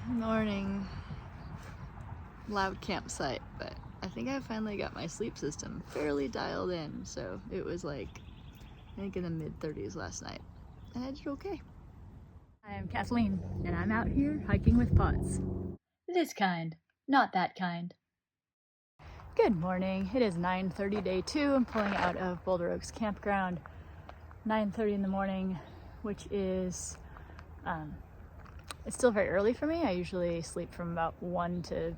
Morning. Loud campsite, but I think I finally got my sleep system fairly dialed in, so it was like, I think in the mid-30s last night, and I did okay. I am Kathleen, and I'm out here hiking with pods. This kind, not that kind. Good morning. It is 9:30 day 2. I'm pulling out of Boulder Oaks campground. 9:30 in the morning, which is, it's still very early for me. I usually sleep from about 1 to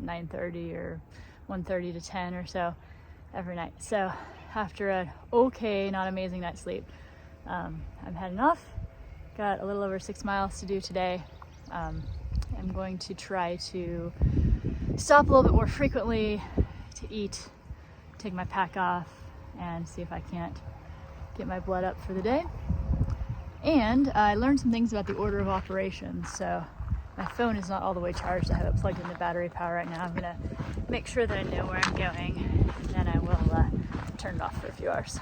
9:30 or 1:30 to 10 or so every night. So after an okay, not amazing night's sleep, I've had enough. Got a little over 6 miles to do today. I'm going to try to stop a little bit more frequently to eat, take my pack off, and see if I can't get my blood up for the day. And I learned some things about the order of operations. So my phone is not all the way charged. I have it plugged into battery power right now. I'm gonna make sure that I know where I'm going, and then I will turn it off for a few hours.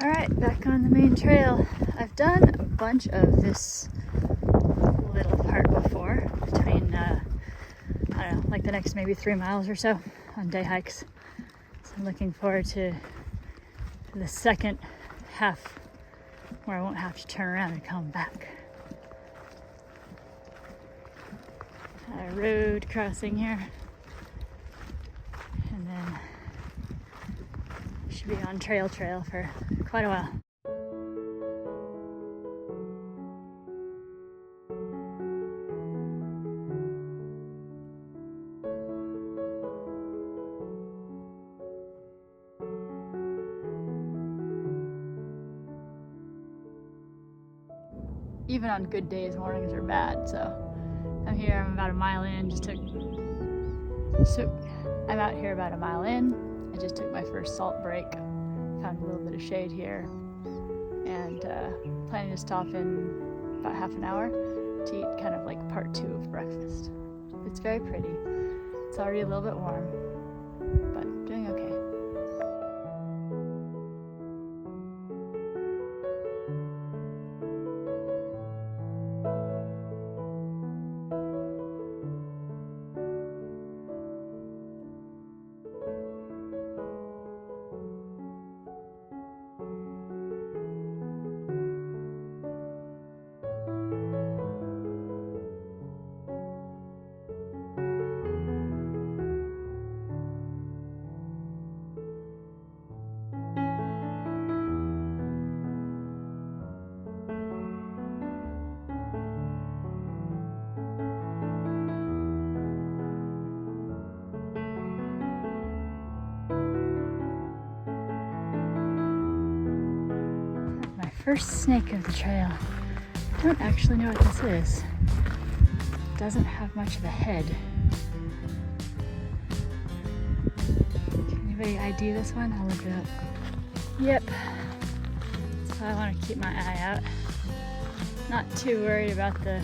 All right, back on the main trail. I've done a bunch of this little part before, between, I don't know, like the next maybe 3 miles or so on day hikes. So I'm looking forward to the second half where I won't have to turn around and come back. A road crossing here, and then should be on trail for quite a while. Even on good days, mornings are bad, so I'm here, I'm about a mile in, I'm out here about a mile in. I just took my first salt break, found a little bit of shade here, and planning to stop in about half an hour to eat kind of like part 2 of breakfast. It's very pretty. It's already a little bit warm, but doing okay. First snake of the trail. I don't actually know what this is. It doesn't have much of a head. Can anybody ID this one? I'll look it up. Yep. So I want to keep my eye out. Not too worried about the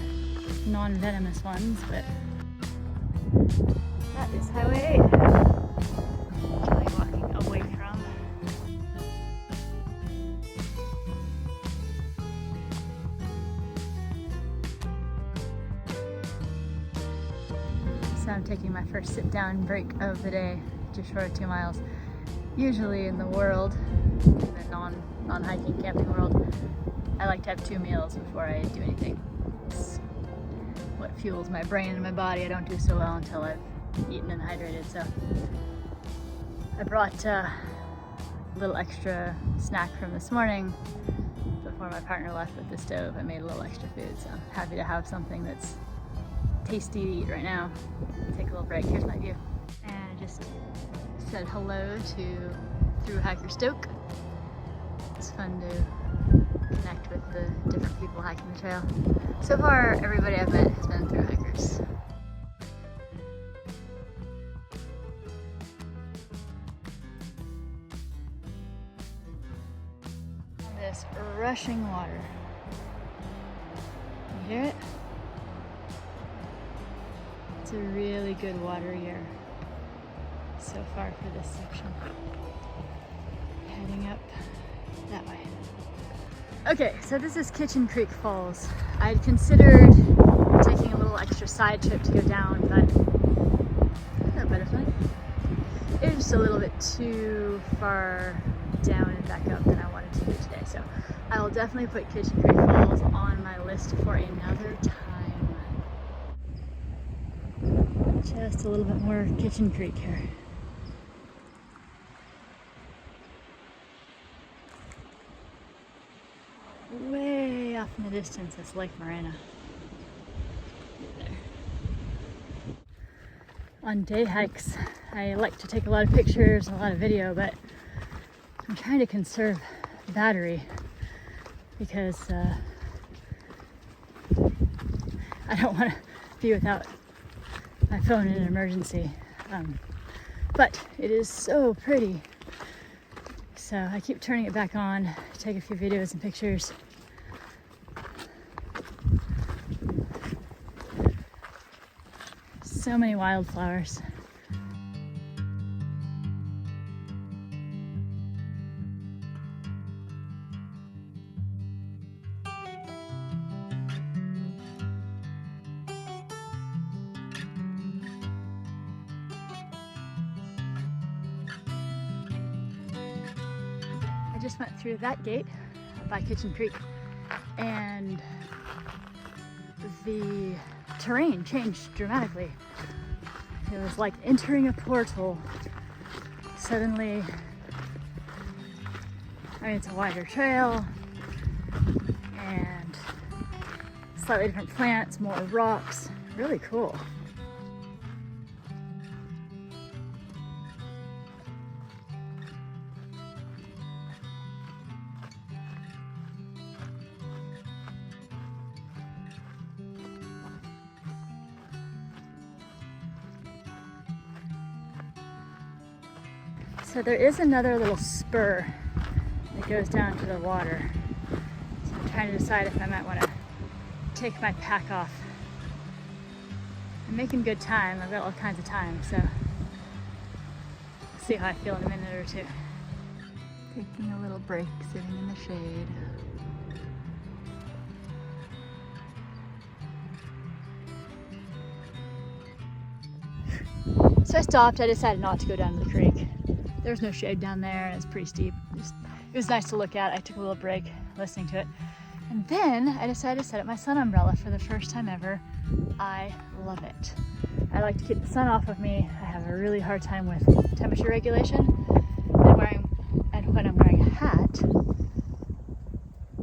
non-venomous ones, but that is Highway 8. Actually walking away from. So I'm taking my first sit-down break of the day, just short of 2 miles. Usually in the world, in the non-hiking camping world, I like to have 2 meals before I do anything. It's what fuels my brain and my body. I don't do so well until I've eaten and hydrated, so I brought a little extra snack from this morning. Before my partner left with the stove, I made a little extra food, so I'm happy to have something that's tasty to eat right now. Take a little break. Here's my view. And I just said hello to Through Hiker Stoke. It's fun to connect with the different people hiking the trail. So far, everybody I've met has been through hikers. And this rushing water. You hear it? It's a really good water year so far for this section. Heading up that way. Okay, so this is Kitchen Creek Falls. I'd considered taking a little extra side trip to go down, but no butterfly. It was just a little bit too far down and back up than I wanted to do today. So I will definitely put Kitchen Creek Falls on my list for another time. Just a little bit more Kitchen Creek here. Way off in the distance is Lake Morena. There. On day hikes, I like to take a lot of pictures and a lot of video, but I'm trying to conserve battery because I don't want to be without my phone in an emergency. But it is so pretty. So I keep turning it back on, take a few videos and pictures. So many wildflowers. I just went through that gate by Kitchen Creek and the terrain changed dramatically. It was like entering a portal. Suddenly, I mean, it's a wider trail and slightly different plants, more rocks, really cool. So there is another little spur that goes down to the water. So I'm trying to decide if I might want to take my pack off. I'm making good time. I've got all kinds of time, so we'll see how I feel in a minute or two. Taking a little break, sitting in the shade. So I stopped. I decided not to go down to the creek. There's no shade down there, and it's pretty steep. It was nice to look at. I took a little break listening to it. And then I decided to set up my sun umbrella for the first time ever. I love it. I like to keep the sun off of me. I have a really hard time with temperature regulation. And when I'm wearing a hat,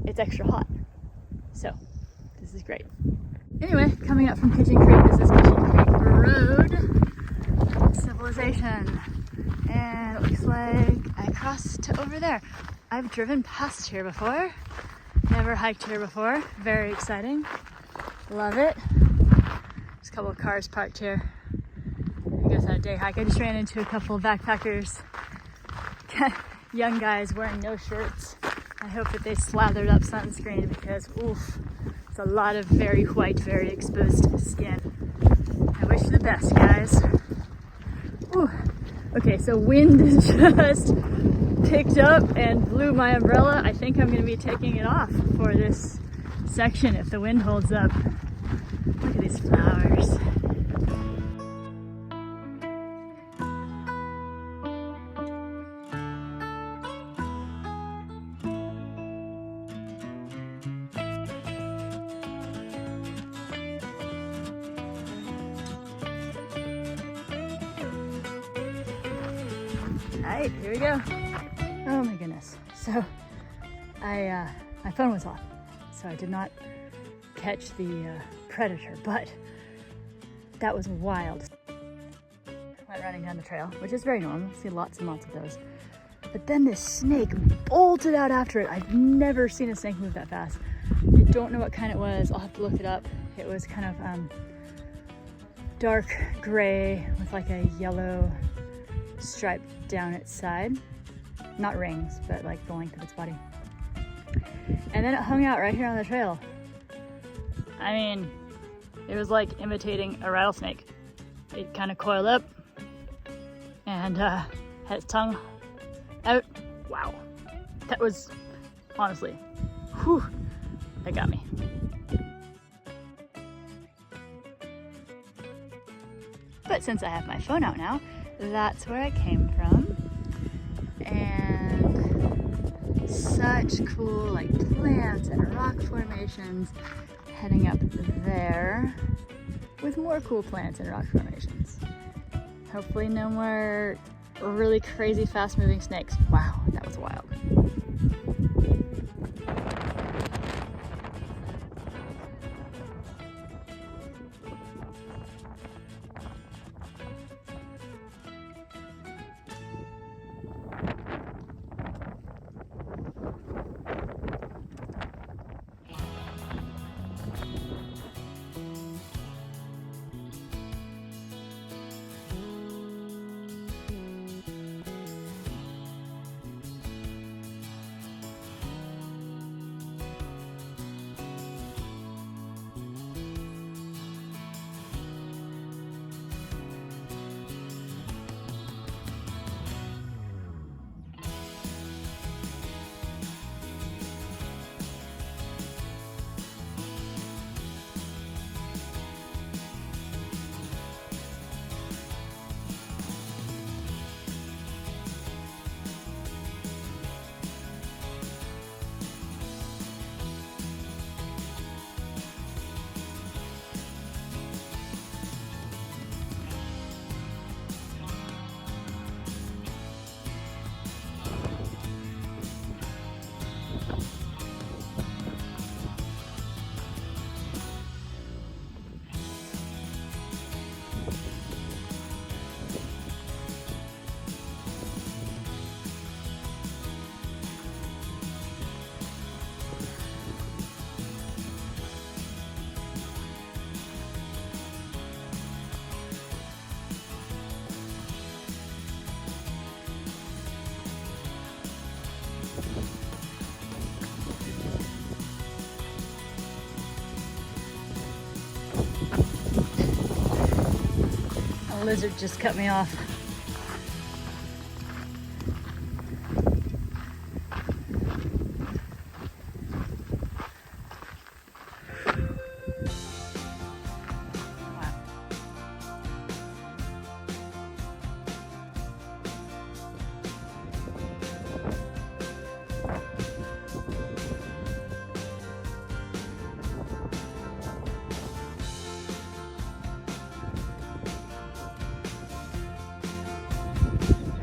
it's extra hot. So this is great. Anyway, coming up from Kitchen Creek, this is Kitchen Creek Road. Civilization. And it looks like I crossed to over there. I've driven past here before. Never hiked here before. Very exciting. Love it. There's a couple of cars parked here. I guess on a day hike. I just ran into a couple of backpackers. Young guys wearing no shirts. I hope that they slathered up sunscreen because, oof, it's a lot of very white, very exposed skin. I wish you the best, guys. Ooh. Okay, so wind just picked up and blew my umbrella. I think I'm gonna be taking it off for this section if the wind holds up. Look at these flowers. All right, here we go. Oh my goodness. So my phone was off, so I did not catch the predator, but that was wild. Went running down the trail, which is very normal. See lots and lots of those. But then this snake bolted out after it. I've never seen a snake move that fast. I don't know what kind it was. I'll have to look it up. It was kind of dark gray with like a yellow stripe down its side. Not rings, but like the length of its body. And then it hung out right here on the trail. I mean, it was like imitating a rattlesnake. It kind of coiled up and had its tongue out. Wow. That was honestly Whew, that got me. But since I have my phone out now, that's where I came from. And such cool like plants and rock formations heading up there with more cool plants and rock formations. Hopefully no more really crazy fast moving snakes. Wow, that was wild. A lizard just cut me off.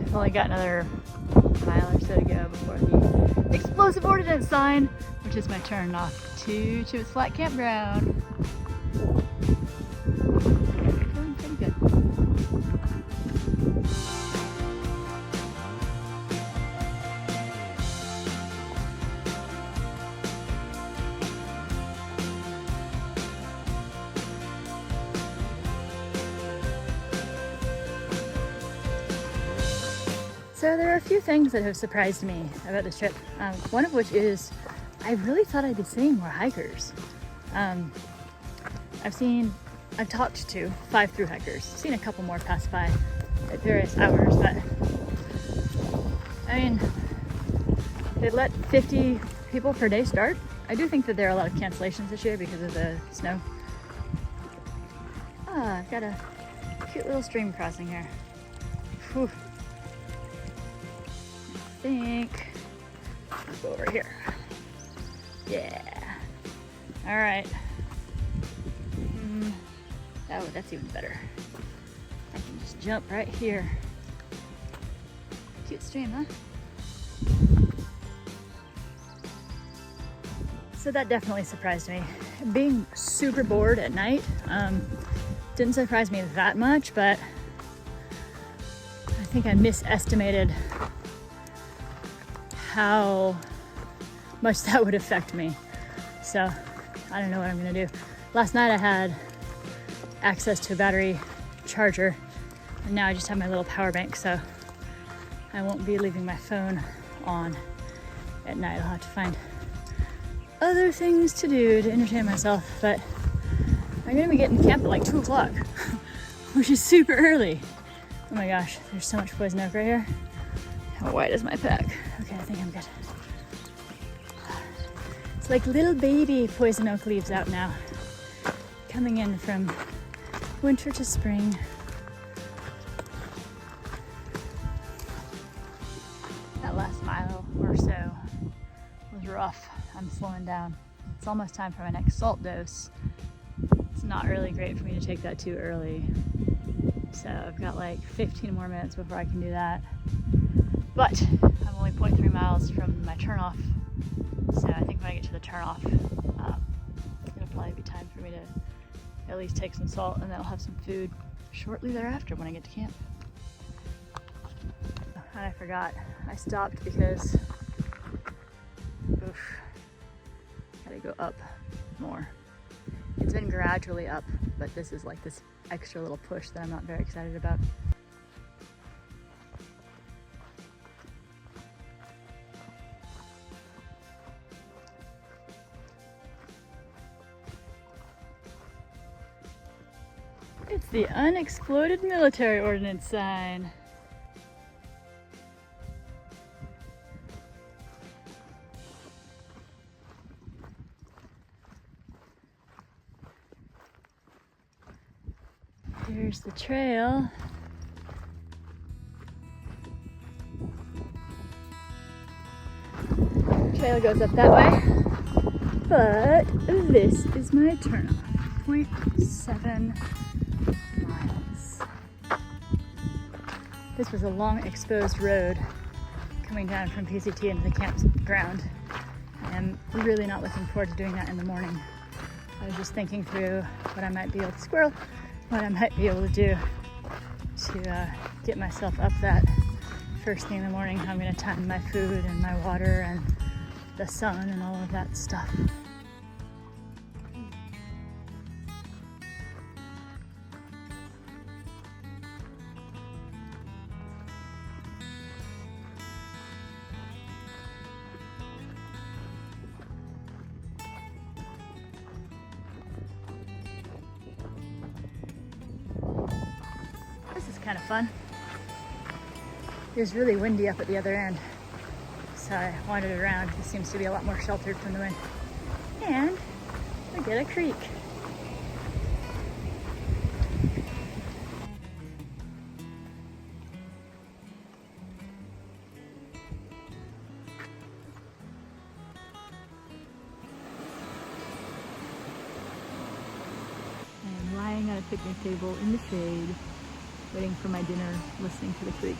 I've only got another mile or so to go before the explosive ordnance sign, which is my turn off to Cibbets Flat campground. Feeling pretty good. So there are a few things that have surprised me about this trip. One of which is I really thought I'd be seeing more hikers. I've talked to 5 through hikers, seen a couple more pass by at various hours, but I mean, they let 50 people per day start. I do think that there are a lot of cancellations this year because of the snow. I've got a cute little stream crossing here. Whew. I think I'll go over here. Yeah. All right. Oh, that's even better. I can just jump right here. Cute stream, huh? So that definitely surprised me. Being super bored at night didn't surprise me that much, but I think I misestimated how much that would affect me. So I don't know what I'm gonna do. Last night I had access to a battery charger, and now I just have my little power bank, so I won't be leaving my phone on at night. I'll have to find other things to do to entertain myself, but I'm gonna be getting to camp at like 2 o'clock, which is super early. Oh my gosh, there's so much poison oak right here. How wide is my pack? Okay, I think I'm good. like little baby poison oak leaves out now, coming in from winter to spring. That last mile or so was rough. I'm slowing down. It's almost time for my next salt dose. It's not really great for me to take that too early. So I've got like 15 more minutes before I can do that. But I'm only 0.3 miles from my turnoff. So I think when I get to the turnoff, it'll probably be time for me to at least take some salt, and then I'll have some food shortly thereafter when I get to camp. And I forgot, I stopped because, gotta go up more. It's been gradually up, but this is like this extra little push that I'm not very excited about. It's the unexploded military ordnance sign. Here's the trail. Trail goes up that way, but this is my turnoff, 0.7 miles. This was a long exposed road coming down from PCT into the campground. I'm really not looking forward to doing that in the morning. I was just thinking through what I might be able to squirrel, what I might be able to do to get myself up that first thing in the morning, how I'm going to time my food and my water and the sun and all of that stuff. This is kind of fun. It was really windy up at the other end, so I wandered around. It seems to be a lot more sheltered from the wind. And we get a creek. I am lying at a picnic table in the shade, waiting for my dinner, listening to the creek.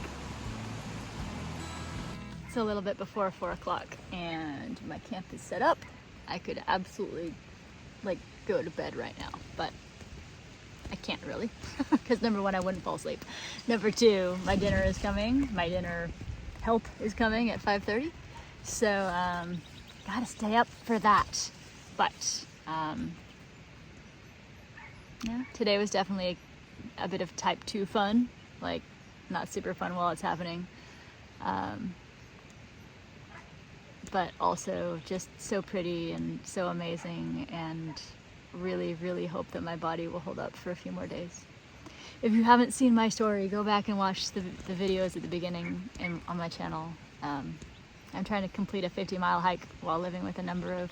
It's a little bit before 4 o'clock and my camp is set up. I could absolutely go to bed right now, but I can't really because number one, I wouldn't fall asleep. Number two, my dinner is coming. My dinner help is coming at 5:30. So gotta stay up for that. But yeah, today was definitely a bit of type 2 fun, like not super fun while it's happening. But also just so pretty and so amazing, and really, really hope that my body will hold up for a few more days. If you haven't seen my story, go back and watch the videos at the beginning on my channel. I'm trying to complete a 50-mile hike while living with a number of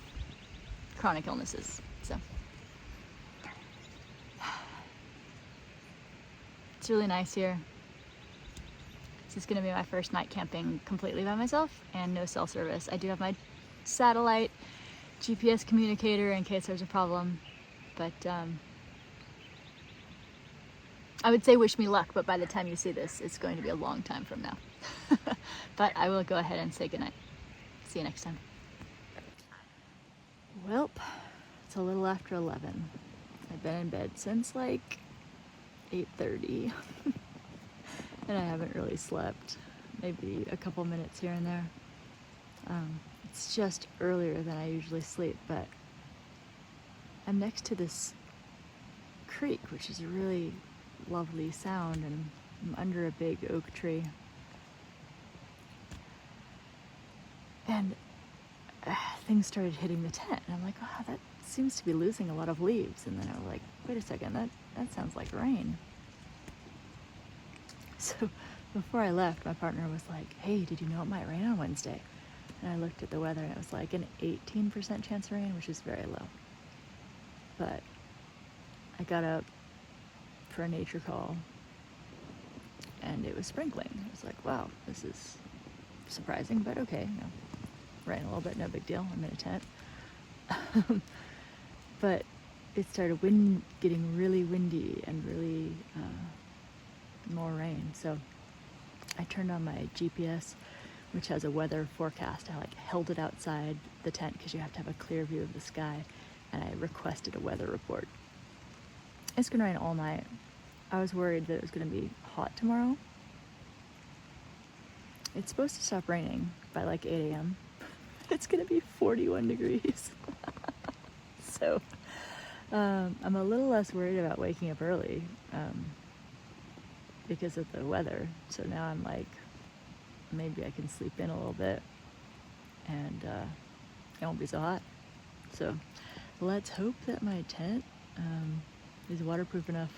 chronic illnesses. So it's really nice here. This is going to be my first night camping completely by myself and no cell service. I do have my satellite GPS communicator in case there's a problem, but I would say wish me luck, but by the time you see this, it's going to be a long time from now. But I will go ahead and say goodnight. See you next time. Welp, it's a little after 11. I've been in bed since like 8:30. And I haven't really slept, maybe a couple minutes here and there. It's just earlier than I usually sleep, but I'm next to this creek, which is a really lovely sound, and I'm under a big oak tree. And things started hitting the tent, and I'm like, wow, that seems to be losing a lot of leaves. And then I was like, wait a second, that sounds like rain. So before I left, my partner was like, hey, did you know it might rain on Wednesday? and I looked at the weather and it was like an 18% chance of rain, which is very low. But I got up for a nature call and it was sprinkling. I was like, wow, this is surprising, but okay, you know, rain a little bit, no big deal. I'm in a tent. But it started getting really windy and really more rain. So I turned on my GPS, which has a weather forecast. I like held it outside the tent because you have to have a clear view of the sky, and I requested a weather report. It's gonna rain all night. I was worried that it was gonna be hot tomorrow. It's supposed to stop raining by like 8 a.m. It's gonna be 41 degrees. So I'm a little less worried about waking up early because of the weather. So now I'm like, maybe I can sleep in a little bit and it won't be so hot. So let's hope that my tent is waterproof enough